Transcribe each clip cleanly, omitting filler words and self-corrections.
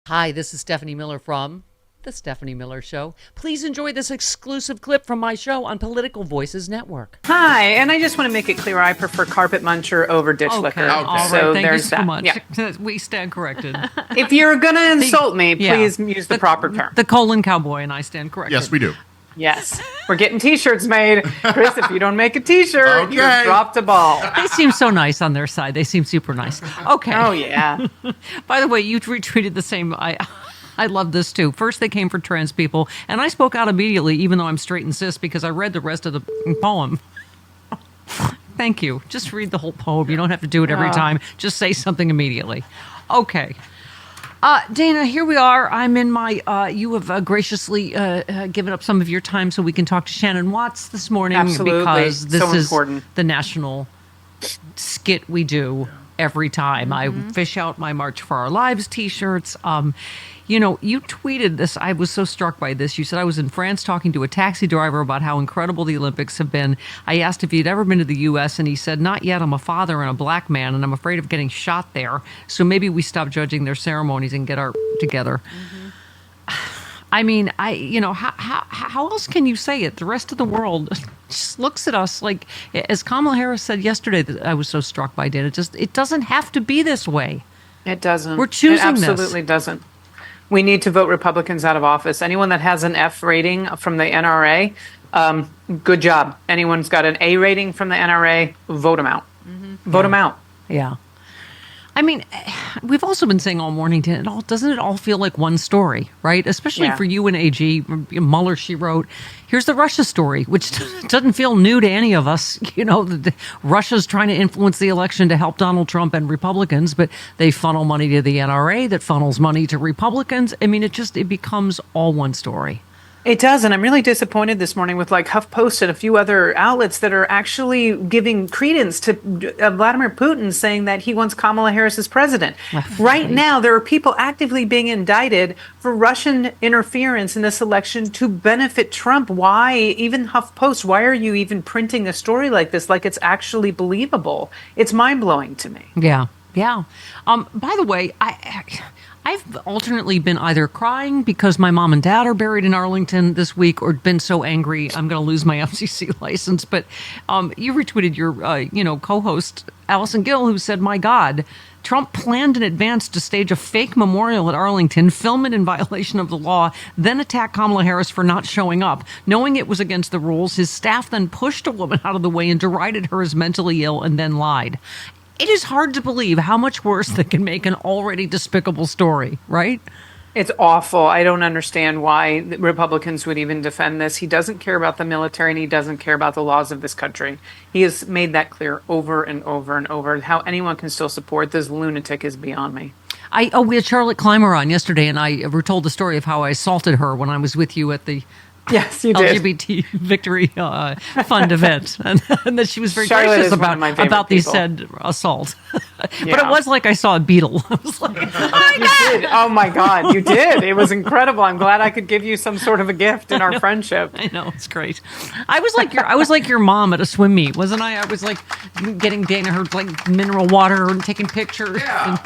Hi, this is Stephanie Miller from The Stephanie Miller Show. Please enjoy this exclusive clip from my show on Political Voices Network. Hi, and I just want to make it clear I prefer carpet muncher over ditch liquor. All right, so thank you there's so that. much. Yeah. We stand corrected. If you're going to insult me, Yeah. please use the proper term. The colon cowboy and I stand corrected. Yes, we do. Yes. We're getting T-shirts made. Chris, if you don't make a T-shirt, you Okay. dropped a ball. They seem so nice on their side. They seem super nice. Okay. Oh, yeah. By the way, you retweeted the same. I love this too. First, they came for trans people, and I spoke out immediately, even though I'm straight and cis, because I read the rest of the poem. Thank you. Just read the whole poem. You don't have to do it every time. Just say something immediately. Okay. Dana, here we are. I'm in my, you have graciously given up some of your time so we can talk to Shannon Watts this morning. Absolutely. Because this So is important. the national skit we do every time. I fish out my March for Our Lives t-shirts. You know, you tweeted this. I was so struck by this. You said, I was in France talking to a taxi driver about how incredible the Olympics have been. I asked if he'd ever been to the U.S., and he said, not yet. I'm a father and a black man, and I'm afraid of getting shot there. So maybe we stop judging their ceremonies and get our together. I mean, how else can you say it? The rest of the world just looks at us like, as Kamala Harris said yesterday, that I was so struck by, Dana, it doesn't have to be this way. It doesn't. We're choosing It absolutely doesn't. We need to vote Republicans out of office. Anyone that has an F rating from the NRA, good job. Anyone's got an A rating from the NRA, vote them out. Vote them out. Yeah. I mean, we've also been saying all morning, doesn't it all feel like one story, right? Especially for you and AG, Mueller, she wrote, here's the Russia story, which doesn't feel new to any of us. You know, Russia's trying to influence the election to help Donald Trump and Republicans, but they funnel money to the NRA that funnels money to Republicans. I mean, it becomes all one story. It does, and I'm really disappointed this morning with like HuffPost and a few other outlets that are actually giving credence to Vladimir Putin saying that he wants Kamala Harris as president. Right now, there are people actively being indicted for Russian interference in this election to benefit Trump. Why, even HuffPost, why are you even printing a story like this, like it's actually believable? It's mind-blowing to me. Yeah, yeah. By the way, I've alternately been either crying because my mom and dad are buried in Arlington this week, or been so angry I'm going to lose my FCC license. But you retweeted your, co-host Allison Gill, who said, "My God, Trump planned in advance to stage a fake memorial at Arlington, film it in violation of the law, then attack Kamala Harris for not showing up. Knowing it was against the rules, his staff then pushed a woman out of the way and derided her as mentally ill and then lied." It is hard to believe how much worse that can make an already despicable story, right? It's awful. I don't understand why the Republicans would even defend this. He doesn't care about the military, and he doesn't care about the laws of this country. He has made that clear over and over and over. How anyone can still support this lunatic is beyond me. We had Charlotte Clymer on yesterday, and I told the story of how I assaulted her when I was with you at the Yes, you did. LGBT Victory Fund event, and that she was very Charlotte gracious is one of my favorite about the people. said assault. But Yeah. it was like I saw a beetle. I was like, You did. Oh my God, you did. It was incredible. I'm glad I could give you some sort of a gift in our friendship. I know, it's great. I was like your mom at a swim meet, wasn't I? I was like getting Dana her like mineral water and taking pictures. And,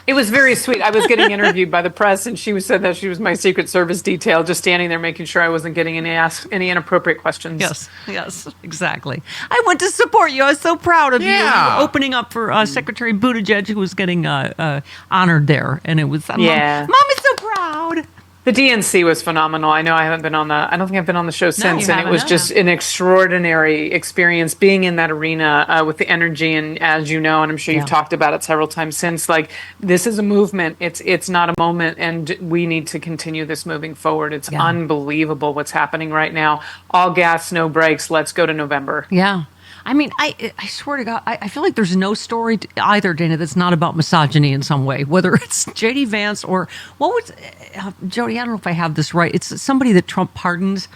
It was very sweet. I was getting interviewed by the press, and she said that she was my Secret Service detail, just standing there making sure I wasn't getting any inappropriate questions. Yes, exactly. I went to support you. I was so proud of you opening up for Secretary Buttigieg, who was getting honored there, and it was Mom is so proud. The DNC was phenomenal. I know I don't think I've been on the show since, and it was just an extraordinary experience being in that arena with the energy. And as you know, and I'm sure you've talked about it several times since, like, this is a movement. It's not a moment, and we need to continue this moving forward. It's unbelievable what's happening right now. All gas, no brakes. Let's go to November. Yeah. I mean, I swear to God, I feel like there's no story either, Dana, that's not about misogyny in some way, whether it's J.D. Vance or what was Jody? I don't know if I have this right. It's somebody that Trump pardoned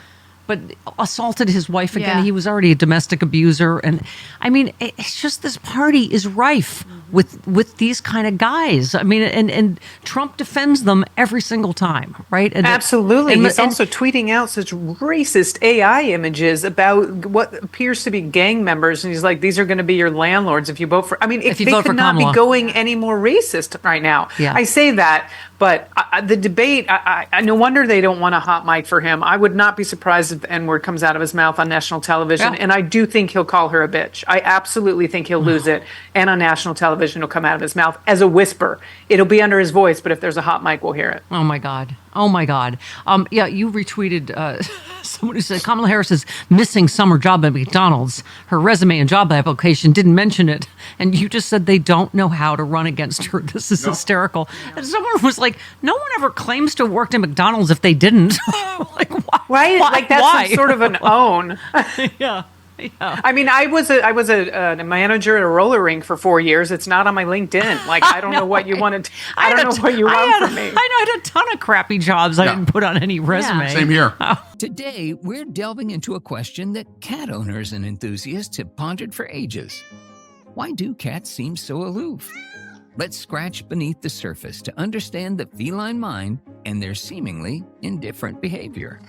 but assaulted his wife again. Yeah. He was already a domestic abuser. And I mean, it's just this party is rife with these kind of guys. I mean, and Trump defends them every single time, right? And Absolutely. He's also tweeting out such racist AI images about what appears to be gang members. And he's like, these are going to be your landlords if you vote for. I mean, if you they vote could for not Kamala. be going any more racist right now. Yeah. I say that, but the debate, no wonder they don't want a hot mic for him. I would not be surprised if the N-word comes out of his mouth on national television. Yeah. And I do think he'll call her a bitch. I absolutely think he'll lose it. And on national television, it'll come out of his mouth as a whisper. It'll be under his voice, but if there's a hot mic, we'll hear it. Oh my God. Oh my God. Yeah, you retweeted someone who said Kamala Harris is missing summer job at McDonald's. Her resume and job application didn't mention it. And you just said they don't know how to run against her. This is hysterical. And someone was like, no one ever claims to have worked at McDonald's if they didn't. Like, why? Right? Why? Like that's Why? some sort of an own. Yeah. Yeah. I mean, I was a manager at a roller rink for 4 years. It's not on my LinkedIn. Like, I don't know what you wanted. I don't know what you want from me. I had a ton of crappy jobs I didn't put on any resume. Same here. Today, we're delving into a question that cat owners and enthusiasts have pondered for ages. Why do cats seem so aloof? Let's scratch beneath the surface to understand the feline mind and their seemingly indifferent behavior.